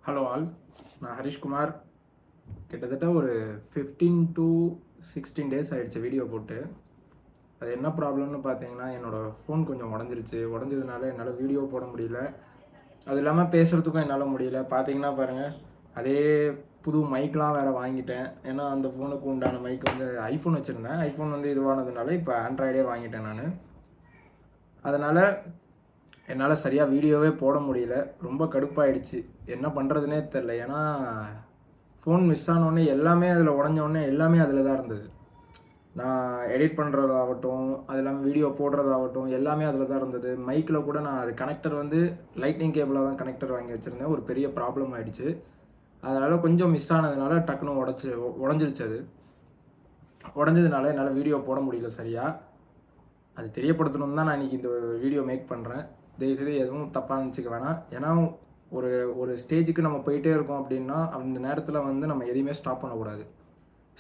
Hello all, நான் ஹரிஷ்குமார். கிட்டத்தட்ட ஒரு 15 to 16 டேஸ் ஆகிடுச்சு வீடியோ போட்டு. அது என்ன ப்ராப்ளம்னு பார்த்தீங்கன்னா, என்னோடய ஃபோன் கொஞ்சம் உடஞ்சிருச்சு. உடஞ்சதுனால என்னால் வீடியோ போட முடியல. அது இல்லாமல் பேசுகிறதுக்கும் என்னால் முடியல. பார்த்தீங்கன்னா பாருங்கள், அதே புது மைக்லாம் வேறு வாங்கிட்டேன். ஏன்னா அந்த ஃபோனுக்கு உண்டான மைக் வந்து ஐஃபோன் வச்சுருந்தேன். ஐஃபோன் வந்து இதுவானதுனால இப்போ ஆண்ட்ராய்டே வாங்கிட்டேன் நான். அதனால் என்னால் சரியாக வீடியோவே போட முடியல. ரொம்ப கடுப்பாயிடுச்சு. என்ன பண்ணுறதுனே தெரில. ஏன்னா ஃபோன் மிஸ் ஆனோடனே எல்லாமே அதில் உடஞ்சோடனே எல்லாமே அதில் தான் இருந்தது. நான் எடிட் பண்ணுறதாகட்டும், அது இல்லாமல் வீடியோ போடுறதாகட்டும் எல்லாமே அதில் தான் இருந்தது. மைக்கில் கூட நான் அது கனெக்டர் வந்து லைட்னிங் கேபிளாக தான் கனெக்டர் வாங்கி வச்சுருந்தேன். ஒரு பெரிய ப்ராப்ளம் ஆகிடுச்சு. அதனால் கொஞ்சம் மிஸ் ஆனதுனால டக்குன்னு உடஞ்சிருச்சு. அது உடஞ்சதுனால என்னால் வீடியோ போட முடியல சரியாக. அது தெரியப்படுத்தணும்னு தான் நான் இன்றைக்கி இந்த வீடியோ மேக் பண்ணுறேன். தயவுசெய்து எதுவும் தப்பாக நினச்சிக்க வேணாம். ஏன்னா ஒரு ஸ்டேஜுக்கு நம்ம போயிட்டே இருக்கோம் அப்படின்னா அந்த நேரத்தில் வந்து நம்ம எதையுமே ஸ்டாப் பண்ணக்கூடாது.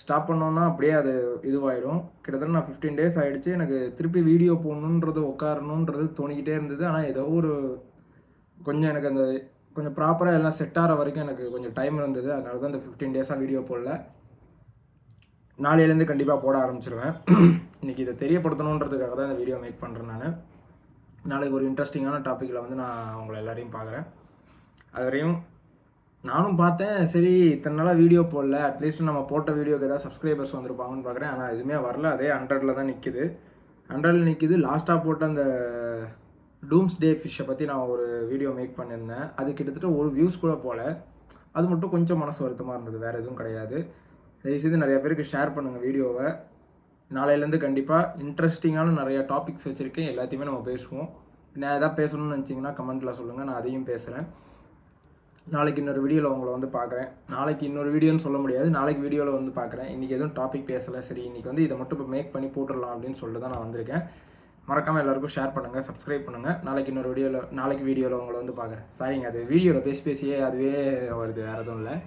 ஸ்டாப் பண்ணோன்னா அப்படியே அது இதுவாகிடும். கிட்டத்தட்ட நான் 15 டேஸ் ஆகிடுச்சு. எனக்கு திருப்பி வீடியோ போடணுன்றது உட்காரணுன்றது தோணிக்கிட்டே இருந்தது. ஆனால் ஏதோ ஒரு கொஞ்சம் எனக்கு அந்த கொஞ்சம் ப்ராப்பராக எல்லாம் செட் ஆகிற வரைக்கும் எனக்கு கொஞ்சம் டைம் இருந்தது. அதனால தான் இந்த 15 டேஸாக வீடியோ போடல. நாளையிலேருந்து கண்டிப்பாக போட ஆரம்பிச்சிருவேன். இன்றைக்கி இதை தெரியப்படுத்தணுன்றதுக்காக தான் இந்த வீடியோ மேக் பண்ணுறேன் நான். நாளைக்கு ஒரு இன்ட்ரெஸ்டிங்கான டாப்பிக்கில் வந்து நான் உங்களை எல்லாரையும் பார்க்குறேன். அது வரையும் நானும் பார்த்தேன், சரி இத்தனை நாளாக வீடியோ போடல, அட்லீஸ்ட் நம்ம போட்ட வீடியோக்கு ஏதாவது சப்ஸ்கிரைபர்ஸ் வந்திருப்பாங்கன்னு பார்க்குறேன். ஆனால் எதுவுமே வரல. அதே 100ல் தான் நிற்கிது. 100ல் நிற்கிது. லாஸ்ட்டாக போட்ட அந்த டூம்ஸ்டே ஃபிஷ்ஷை பற்றி நான் ஒரு வீடியோ மேக் பண்ணியிருந்தேன். அது கிட்டத்தட்ட ஒரு வியூஸ் கூட போகல. அது மட்டும் கொஞ்சம் மனசு வருத்தமாக இருந்தது. வேறு எதுவும் கிடையாது. தயவுசெய்து நிறைய பேருக்கு ஷேர் பண்ணுங்கள் வீடியோவை. நாளையிலேருந்து கண்டிப்பாக இன்ட்ரெஸ்டிங்கான நிறையா டாபிக்ஸ் வச்சுருக்கேன். எல்லாத்தையுமே நம்ம பேசுவோம். நான் எதாவது பேசணும்னு நினச்சிங்கன்னா கமெண்ட்டில் சொல்லுங்கள், நான் அதையும் பேசுகிறேன். நாளைக்கு இன்னொரு வீடியோவில் உங்களை வந்து பார்க்குறேன். நாளைக்கு இன்னொரு வீடியோன்னு சொல்ல முடியாது, நாளைக்கு வீடியோவில் வந்து பார்க்குறேன். இன்றைக்கி எதுவும் டாபிக் பேசலை, சரி இன்றைக்கி வந்து இதை மட்டும் இப்போ மேக் பண்ணி போட்டுடலாம் அப்படின்னு சொல்லிட்டு தான் நான் வந்திருக்கேன். மறக்காமல் எல்லாருக்கும் ஷேர் பண்ணுங்கள், சப்ஸ்கிரைப் பண்ணுங்கள். நாளைக்கு வீடியோவில் உங்களை வந்து பார்க்குறேன். சாரிங்க, அது வீடியோவில் பேசியே அதுவே வருது, வேறு எதுவும் இல்லை.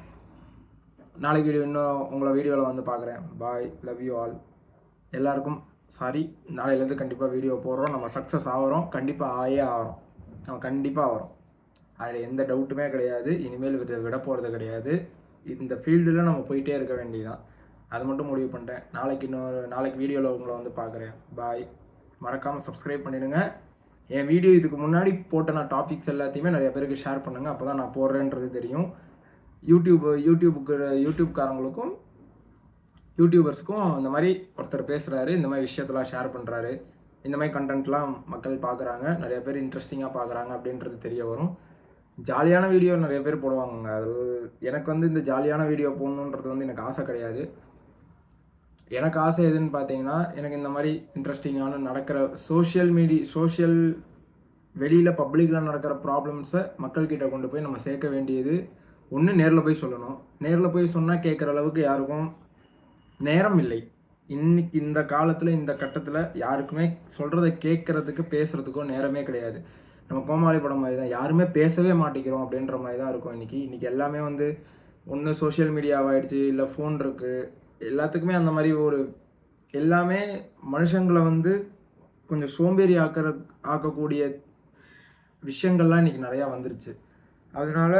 நாளைக்கு இன்னும் உங்களை வீடியோவில் வந்து பார்க்குறேன். பாய், லவ் யூ ஆல். எல்லாருக்கும் சாரி. நாளையிலேருந்து கண்டிப்பாக வீடியோ போடுறோம். நம்ம சக்ஸஸ் ஆகிறோம். கண்டிப்பாக ஆகிறோம். நம்ம கண்டிப்பாக ஆகிறோம். அதில் எந்த டவுட்டுமே கிடையாது. இனிமேல் விட போகிறது கிடையாது. இந்த ஃபீல்டில் நம்ம போயிட்டே இருக்க வேண்டியதான். அது மட்டும் முடிவு பண்ணிட்டேன். நாளைக்கு வீடியோவில் உங்களை வந்து பார்க்குறேன். பாய். மறக்காமல் சப்ஸ்கிரைப் பண்ணிடுங்க. என் வீடியோ இதுக்கு முன்னாடி போட்ட நான் டாபிக்ஸ் எல்லாத்தையுமே நிறைய பேருக்கு ஷேர் பண்ணுங்கள். அப்போ தான் நான் போடுறேன்றது தெரியும். யூடியூப்காரங்களுக்கும் யூடியூபர்ஸுக்கும் இந்த மாதிரி ஒருத்தர் பேசுகிறாரு, இந்த மாதிரி விஷயத்தெல்லாம் ஷேர் பண்ணுறாரு, இந்த மாதிரி கண்டென்ட்லாம் மக்கள் பார்க்குறாங்க, நிறைய பேர் இன்ட்ரெஸ்டிங்காக பார்க்குறாங்க அப்படின்றது தெரிய வரும். ஜாலியான வீடியோ நிறைய பேர் போடுவாங்க. அது எனக்கு வந்து இந்த ஜாலியான வீடியோ போடணுன்றது வந்து எனக்கு ஆசை கிடையாது. எனக்கு ஆசை எதுன்னு பார்த்தீங்கன்னா, எனக்கு இந்த மாதிரி இன்ட்ரெஸ்டிங்கான நடக்கிற சோஷியல் வெளியில் பப்ளிக்கில் நடக்கிற ப்ராப்ளம்ஸை மக்கள்கிட்ட கொண்டு போய் நம்ம சேர்க்க வேண்டியது ஒன்று. நேரில் போய் சொல்லணும். நேரில் போய் சொன்னால் கேட்குற அளவுக்கு யாருக்கும் நேரம் இல்லை. இன்னைக்கு இந்த காலத்தில் இந்த கட்டத்தில் யாருக்குமே சொல்கிறத கேட்குறதுக்கு பேசுகிறதுக்கோ நேரமே கிடையாது. நம்ம கோமாளி படம் மாதிரி தான், யாருமே பேசவே மாட்டேங்கிறோம் அப்படின்ற மாதிரி தான் இருக்கும். இன்றைக்கி எல்லாமே வந்து ஒன்று சோஷியல் மீடியாவாகிடுச்சு, இல்லை ஃபோன் இருக்குது. எல்லாத்துக்குமே அந்த மாதிரி எல்லாமே மனுஷங்களை வந்து கொஞ்சம் சோம்பேறி ஆக்கக்கூடிய விஷயங்கள்லாம் இன்றைக்கி நிறையா வந்துருச்சு. அதனால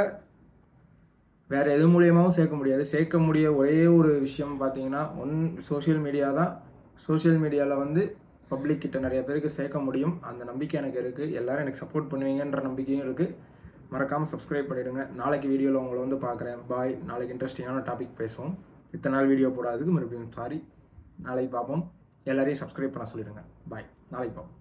வேறு எது மூலியமாகவும் சேர்க்க முடியாது. சேர்க்க முடிய ஒரே ஒரு விஷயம் பார்த்தீங்கன்னா, சோஷியல் மீடியா தான். சோஷியல் மீடியாவில் வந்து பப்ளிக் கிட்ட நிறைய பேருக்கு சேர்க்க முடியும். அந்த நம்பிக்கை எனக்கு இருக்குது. எல்லோரும் எனக்கு சப்போர்ட் பண்ணுவீங்கன்ற நம்பிக்கையும் இருக்குது. மறக்காமல் சப்ஸ்கிரைப் பண்ணிவிடுங்க. நாளைக்கு வீடியோவில் உங்களை வந்து பார்க்குறேன். பாய். நாளைக்கு இன்ட்ரெஸ்டிங்கான டாபிக் பேசுவோம். இத்தனை நாள் வீடியோ போடாததுக்கு மறுபடியும் சாரி. நாளைக்கு பார்ப்போம். எல்லோரையும் சப்ஸ்கிரைப் பண்ண சொல்லிடுங்க. பாய். நாளைக்கு பார்ப்போம்.